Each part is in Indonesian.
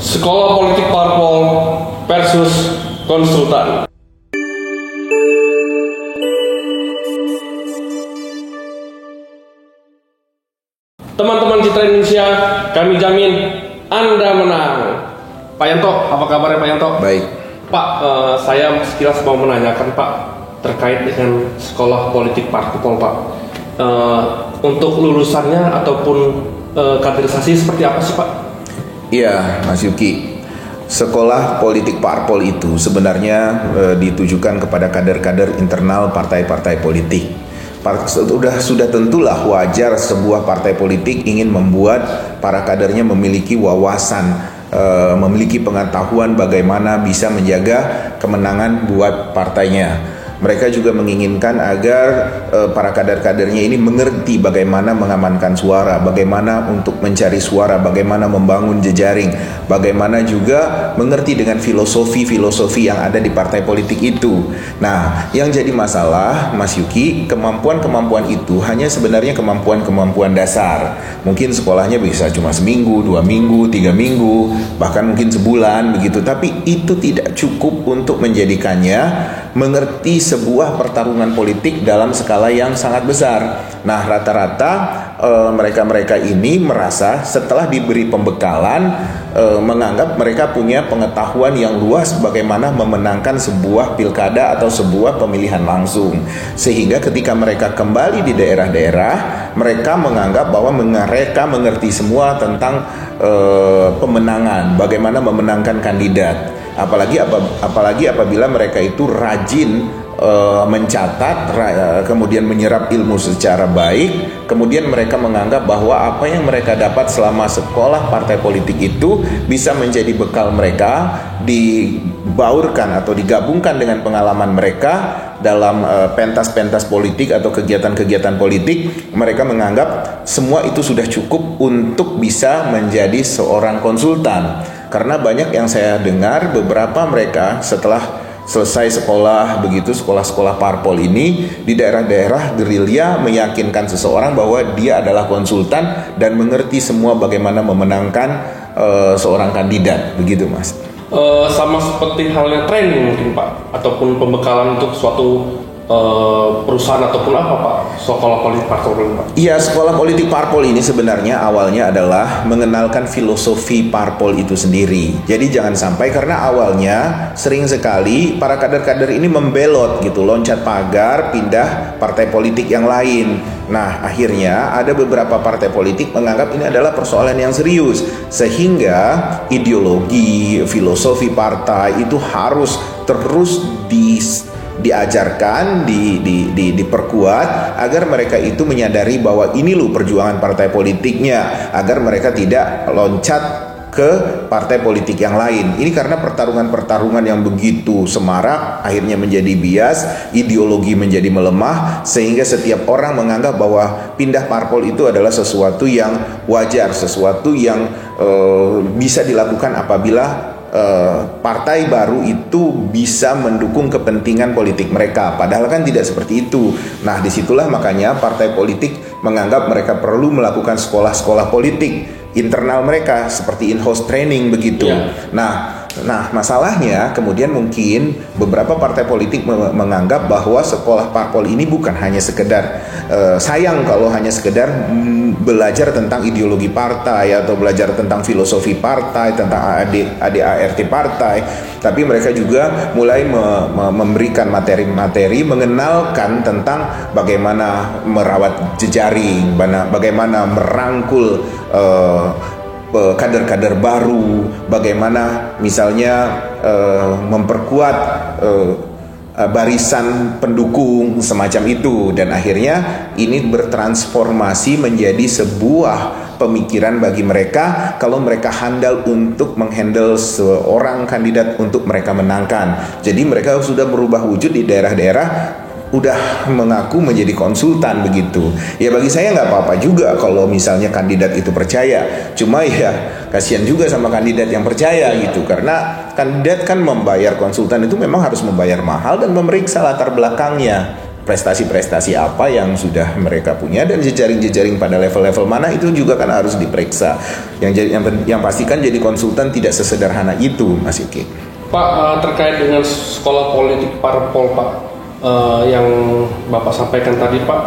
Sekolah Politik Parpol versus konsultan. Teman-teman Citra Indonesia, kami jamin Anda menang. Pak Yanto, apa kabarnya Pak Yanto? Baik. Pak, saya sekilas mau menanyakan Pak terkait dengan sekolah politik parpol Pak. Untuk lulusannya ataupun kaderisasi seperti apa sih Pak? Iya, Mas Yuki. Sekolah politik parpol itu sebenarnya ditujukan kepada kader-kader internal partai-partai politik. Sudah tentulah wajar sebuah partai politik ingin membuat para kadernya memiliki wawasan, memiliki pengetahuan bagaimana bisa menjaga kemenangan buat partainya. Mereka juga menginginkan agar para kader-kadernya ini mengerti bagaimana mengamankan suara, bagaimana untuk mencari suara, bagaimana membangun jejaring, bagaimana juga mengerti dengan filosofi-filosofi yang ada di partai politik itu. Nah, yang jadi masalah, Mas Yuki, kemampuan-kemampuan itu hanya sebenarnya kemampuan-kemampuan dasar. Mungkin sekolahnya bisa cuma seminggu, 2 minggu, 3 minggu, bahkan mungkin sebulan begitu. Tapi itu tidak cukup untuk menjadikannya mengerti sebuah pertarungan politik dalam skala yang sangat besar. Nah, rata-rata mereka-mereka ini merasa setelah diberi pembekalan, menganggap mereka punya pengetahuan yang luas bagaimana memenangkan sebuah pilkada atau sebuah pemilihan langsung. Sehingga ketika mereka kembali di daerah-daerah, mereka menganggap bahwa mereka mengerti semua tentang pemenangan, bagaimana memenangkan kandidat. Apalagi apabila mereka itu rajin mencatat, kemudian menyerap ilmu secara baik, kemudian mereka menganggap bahwa apa yang mereka dapat selama sekolah partai politik itu bisa menjadi bekal mereka, dibaurkan atau digabungkan dengan pengalaman mereka dalam pentas-pentas politik atau kegiatan-kegiatan politik. Mereka menganggap semua itu sudah cukup untuk bisa menjadi seorang konsultan. Karena banyak yang saya dengar, beberapa mereka setelah selesai sekolah begitu, sekolah-sekolah parpol ini di daerah-daerah gerilya meyakinkan seseorang bahwa dia adalah konsultan dan mengerti semua bagaimana memenangkan seorang kandidat, begitu Mas. Sama seperti halnya training mungkin Pak, ataupun pembekalan untuk suatu perusahaan ataupun apa Pak, sekolah politik parpol ini Pak? Iya, sekolah politik parpol ini sebenarnya awalnya adalah mengenalkan filosofi parpol itu sendiri. Jadi jangan sampai, karena awalnya sering sekali para kader-kader ini membelot gitu, loncat pagar, pindah partai politik yang lain. Nah, akhirnya ada beberapa partai politik menganggap ini adalah persoalan yang serius, sehingga ideologi, filosofi partai itu harus terus diajarkan, diperkuat agar mereka itu menyadari bahwa ini loh perjuangan partai politiknya, agar mereka tidak loncat ke partai politik yang lain. Ini karena pertarungan-pertarungan yang begitu semarak akhirnya menjadi bias, ideologi menjadi melemah, sehingga setiap orang menganggap bahwa pindah parpol itu adalah sesuatu yang wajar, sesuatu yang bisa dilakukan apabila partai baru itu bisa mendukung kepentingan politik mereka. Padahal kan tidak seperti itu. Nah, disitulah makanya partai politik menganggap mereka perlu melakukan sekolah-sekolah politik internal mereka seperti in-house training begitu. Nah, masalahnya kemudian mungkin beberapa partai politik menganggap bahwa sekolah parpol ini bukan hanya sekedar sayang kalau hanya sekedar belajar tentang ideologi partai atau belajar tentang filosofi partai, tentang ADART partai, tapi mereka juga mulai memberikan materi-materi mengenalkan tentang bagaimana merawat jejaring, bagaimana merangkul kader-kader baru, bagaimana misalnya memperkuat barisan pendukung semacam itu, dan akhirnya ini bertransformasi menjadi sebuah pemikiran bagi mereka kalau mereka handal untuk menghandle seorang kandidat untuk mereka menangkan. Jadi mereka sudah berubah wujud di daerah-daerah, udah mengaku menjadi konsultan begitu. Ya bagi saya nggak apa-apa juga kalau misalnya kandidat itu percaya. Cuma ya kasihan juga sama kandidat yang percaya gitu, karena kandidat kan membayar konsultan itu memang harus membayar mahal dan memeriksa latar belakangnya. prestasi-prestasi apa yang sudah mereka punya dan jejaring-jejaring pada level-level mana itu juga kan harus diperiksa. Yang pastikan jadi konsultan tidak sesederhana itu, Mas Yuki. Pak, terkait dengan sekolah politik parpol Pak, yang Bapak sampaikan tadi Pak,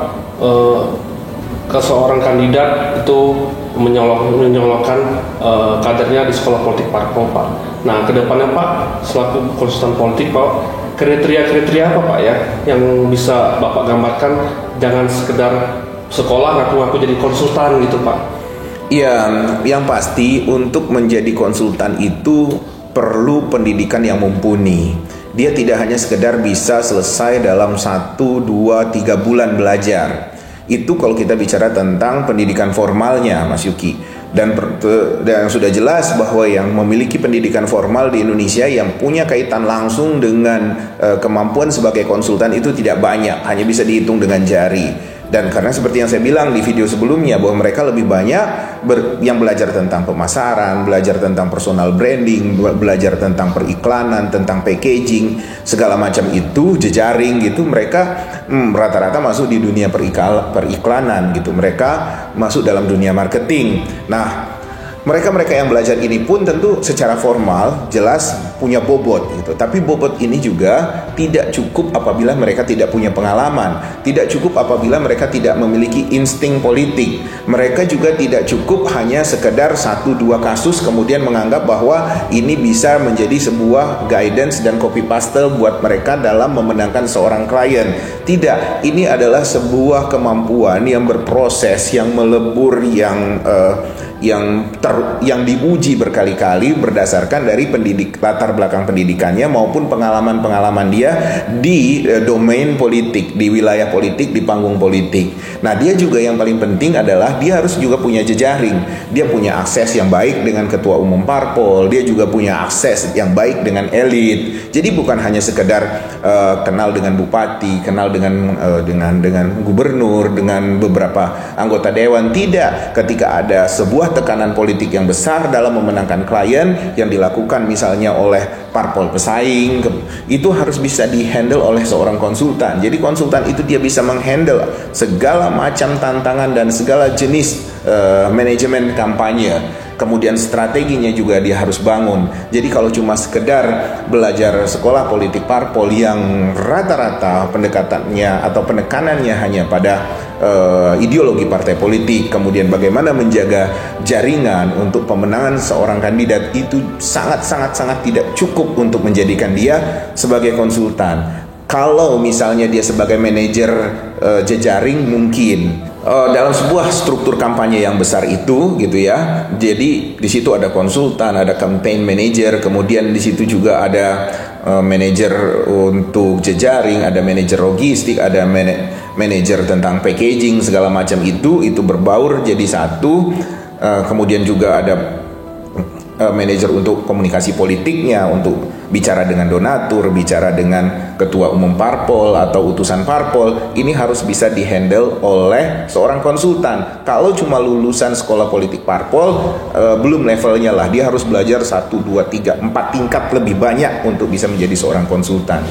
ke seorang kandidat itu menyolokkan kadernya di sekolah politik parpol Pak. Nah, kedepannya Pak, selaku konsultan politik Pak, kriteria-kriteria apa Pak ya yang bisa Bapak gambarkan, jangan sekedar sekolah ngaku-ngaku jadi konsultan gitu Pak? Iya, yang pasti untuk menjadi konsultan itu perlu pendidikan yang mumpuni. Dia tidak hanya sekedar bisa selesai dalam 1, 2, 3 bulan belajar. Itu kalau kita bicara tentang pendidikan formalnya, Mas Yuki. Dan sudah jelas bahwa yang memiliki pendidikan formal di Indonesia yang punya kaitan langsung dengan kemampuan sebagai konsultan itu tidak banyak, hanya bisa dihitung dengan jari. Dan karena seperti yang saya bilang di video sebelumnya bahwa mereka lebih banyak yang belajar tentang pemasaran, belajar tentang personal branding, belajar tentang periklanan, tentang packaging, segala macam itu, jejaring gitu, mereka rata-rata masuk di dunia periklanan gitu. Mereka masuk dalam dunia marketing. Nah, mereka yang belajar ini pun tentu secara formal jelas punya bobot gitu. Tapi bobot ini juga tidak cukup apabila mereka tidak punya pengalaman, tidak cukup apabila mereka tidak memiliki insting politik. Mereka juga tidak cukup hanya sekedar 1-2 kasus kemudian menganggap bahwa ini bisa menjadi sebuah guidance dan copy paste buat mereka dalam memenangkan seorang klien. Tidak, ini adalah sebuah kemampuan yang berproses, yang melebur, yang diuji berkali-kali berdasarkan dari latar belakang pendidikannya maupun pengalaman-pengalaman dia di domain politik, di wilayah politik, di panggung politik. Nah, dia juga yang paling penting adalah dia harus juga punya jejaring. Dia punya akses yang baik dengan ketua umum parpol, dia juga punya akses yang baik dengan elit. Jadi bukan hanya sekedar kenal dengan bupati, kenal dengan gubernur, dengan beberapa anggota dewan. Tidak, ketika ada sebuah tekanan politik yang besar dalam memenangkan klien yang dilakukan misalnya oleh parpol pesaing, itu harus bisa dihandle oleh seorang konsultan. Jadi konsultan itu dia bisa menghandle segala macam tantangan dan segala jenis manajemen kampanye. Kemudian strateginya juga dia harus bangun. Jadi kalau cuma sekedar belajar sekolah politik parpol yang rata-rata pendekatannya atau penekanannya hanya pada ideologi partai politik, kemudian bagaimana menjaga jaringan untuk pemenangan seorang kandidat, itu sangat tidak cukup untuk menjadikan dia sebagai konsultan. Kalau misalnya dia sebagai manajer jejaring mungkin dalam sebuah struktur kampanye yang besar itu gitu ya. Jadi di situ ada konsultan, ada campaign manager, kemudian di situ juga ada manajer untuk jejaring, ada manajer logistik, ada manajer tentang packaging, segala macam itu berbaur jadi satu. Kemudian juga ada manajer untuk komunikasi politiknya, untuk bicara dengan donatur, bicara dengan ketua umum parpol atau utusan parpol. Ini harus bisa dihandle oleh seorang konsultan. Kalau cuma lulusan sekolah politik parpol, belum levelnya lah. Dia harus belajar 1, 2, 3, 4 tingkat lebih banyak untuk bisa menjadi seorang konsultan.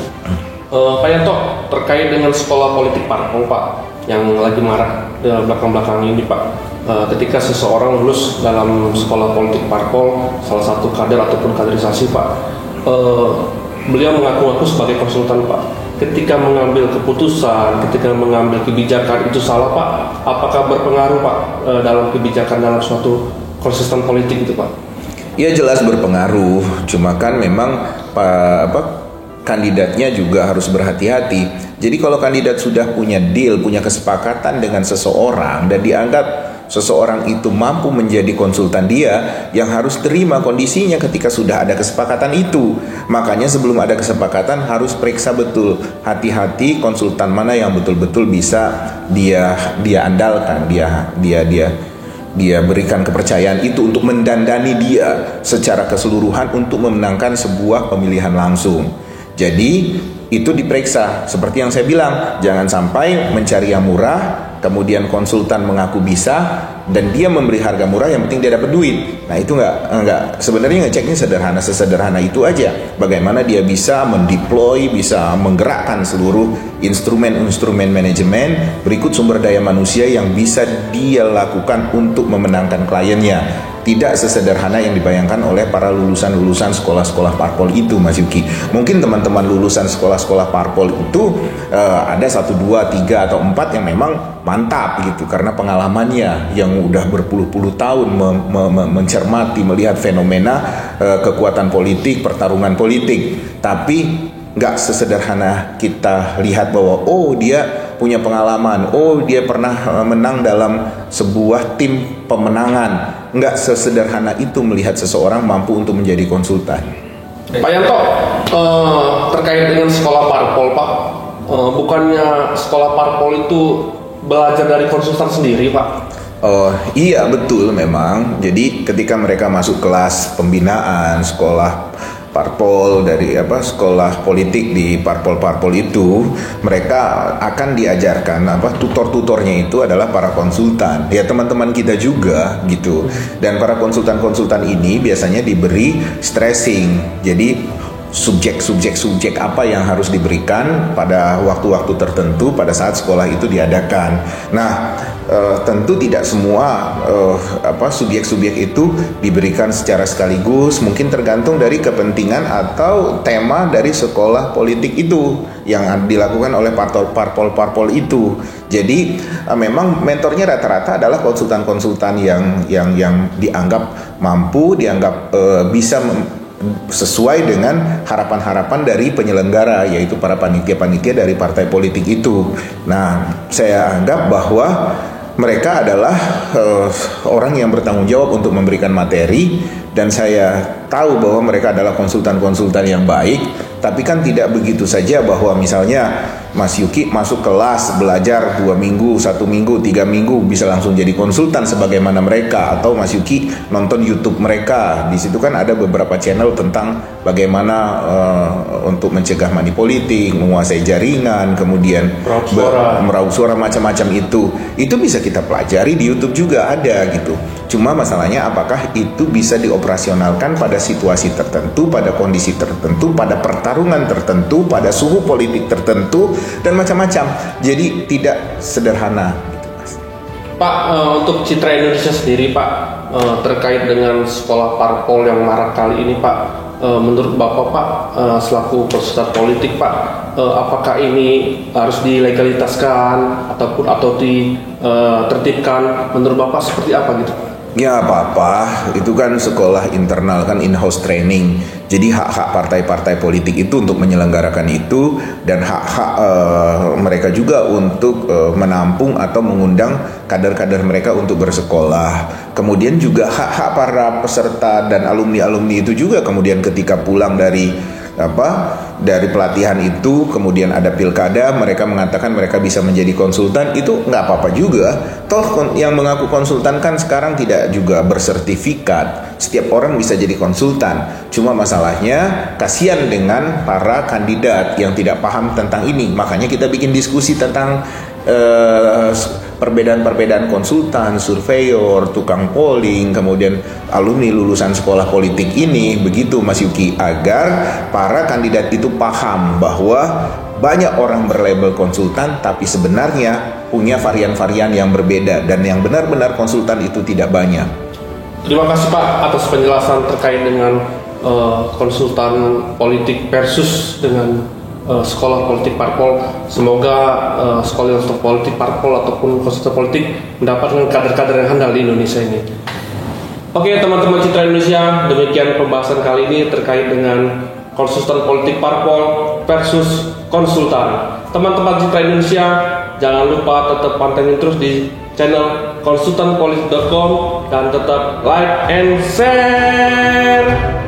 Pak Yanto, terkait dengan sekolah politik parpol Pak, yang lagi marak belakang-belakang ini Pak, ketika seseorang lulus dalam sekolah politik parpol, salah satu kader ataupun kaderisasi Pak, beliau mengaku-ngaku sebagai konsultan Pak. Ketika mengambil keputusan, ketika mengambil kebijakan itu salah Pak, apakah berpengaruh Pak dalam kebijakan dalam suatu konsisten politik itu Pak? Ya jelas berpengaruh, cuma kan memang kandidatnya juga harus berhati-hati. Jadi kalau kandidat sudah punya deal, punya kesepakatan dengan seseorang dan dianggap seseorang itu mampu menjadi konsultan dia, yang harus terima kondisinya ketika sudah ada kesepakatan itu. Makanya sebelum ada kesepakatan harus periksa betul, hati-hati konsultan mana yang betul-betul bisa dia andalkan, dia berikan kepercayaan itu untuk mendandani dia secara keseluruhan untuk memenangkan sebuah pemilihan langsung. Jadi itu diperiksa. Seperti yang saya bilang, jangan sampai mencari yang murah, kemudian konsultan mengaku bisa, dan dia memberi harga murah, yang penting dia dapat duit. Nah itu nggak sebenarnya ngeceknya sesederhana itu aja. Bagaimana dia bisa mendeploy, bisa menggerakkan seluruh instrumen manajemen berikut sumber daya manusia yang bisa dia lakukan untuk memenangkan kliennya. Tidak sesederhana yang dibayangkan oleh para lulusan sekolah-sekolah parpol itu, Mas Yuki. Mungkin teman-teman lulusan sekolah-sekolah parpol itu ada 1, 2, 3 atau 4 yang memang mantap gitu, karena pengalamannya yang udah berpuluh-puluh tahun mencermati, melihat fenomena kekuatan politik, pertarungan politik. Tapi nggak sesederhana kita lihat bahwa oh dia punya pengalaman, oh dia pernah menang dalam sebuah tim pemenangan. Nggak sesederhana itu melihat seseorang mampu untuk menjadi konsultan. Pak Yanto, terkait dengan sekolah parpol Pak, bukannya sekolah parpol itu belajar dari konsultan sendiri Pak? Iya betul memang. Jadi ketika mereka masuk kelas pembinaan sekolah parpol dari sekolah politik di parpol-parpol itu, mereka akan diajarkan tutor-tutornya itu adalah para konsultan. Ya teman-teman kita juga gitu. Dan para konsultan-konsultan ini biasanya diberi stressing. Jadi subjek apa yang harus diberikan pada waktu-waktu tertentu pada saat sekolah itu diadakan. Nah, tentu tidak semua subjek-subjek itu diberikan secara sekaligus, mungkin tergantung dari kepentingan atau tema dari sekolah politik itu yang dilakukan oleh parpol itu. Jadi memang mentornya rata-rata adalah konsultan-konsultan yang dianggap mampu, dianggap bisa sesuai dengan harapan-harapan dari penyelenggara, yaitu para panitia-panitia dari partai politik itu. Nah, saya anggap bahwa mereka adalah orang yang bertanggung jawab untuk memberikan materi, dan saya tahu bahwa mereka adalah konsultan-konsultan yang baik. Tapi kan tidak begitu saja bahwa misalnya Mas Yuki masuk kelas belajar 2 minggu, 1 minggu, 3 minggu bisa langsung jadi konsultan sebagaimana mereka, atau Mas Yuki nonton YouTube mereka. Di situ kan ada beberapa channel tentang bagaimana untuk mencegah money politik, menguasai jaringan, kemudian meraup suara macam-macam itu. Itu bisa kita pelajari di YouTube juga ada gitu. Cuma masalahnya apakah itu bisa dioperasionalkan pada situasi tertentu, pada kondisi tertentu, pada pertarungan tertentu, pada suhu politik tertentu, dan macam-macam. Jadi tidak sederhana gitu, Mas. Pak, untuk citra Indonesia sendiri Pak, terkait dengan sekolah parpol yang marak kali ini Pak, menurut Bapak Pak, selaku konsultan politik Pak, apakah ini harus dilegalitaskan atau ditertibkan? Menurut Bapak seperti apa gitu? Ya apa-apa, itu kan sekolah internal, kan in-house training. Jadi hak-hak partai-partai politik itu untuk menyelenggarakan itu, dan hak-hak mereka juga untuk menampung atau mengundang kader-kader mereka untuk bersekolah. Kemudian juga hak-hak para peserta dan alumni-alumni itu juga kemudian ketika pulang dari pelatihan itu, kemudian ada pilkada, mereka mengatakan mereka bisa menjadi konsultan, itu nggak apa-apa juga. Toh yang mengaku konsultan kan sekarang tidak juga bersertifikat. Setiap orang bisa jadi konsultan. Cuma masalahnya kasihan dengan para kandidat yang tidak paham tentang ini. Makanya kita bikin diskusi tentang perbedaan-perbedaan konsultan, surveyor, tukang polling, kemudian alumni lulusan sekolah politik ini, begitu Mas Yuki, agar para kandidat itu paham bahwa banyak orang berlabel konsultan tapi sebenarnya punya varian-varian yang berbeda, dan yang benar-benar konsultan itu tidak banyak. Terima kasih Pak atas penjelasan terkait dengan konsultan politik versus dengan sekolah politik parpol. Semoga sekolah politik parpol ataupun konsultan politik mendapatkan kader-kader yang handal di Indonesia ini. Oke teman-teman Citra Indonesia, demikian pembahasan kali ini terkait dengan konsultan politik parpol versus konsultan. Teman-teman Citra Indonesia, jangan lupa tetap pantengin terus di channel konsultanpolitik.com dan tetap like and share.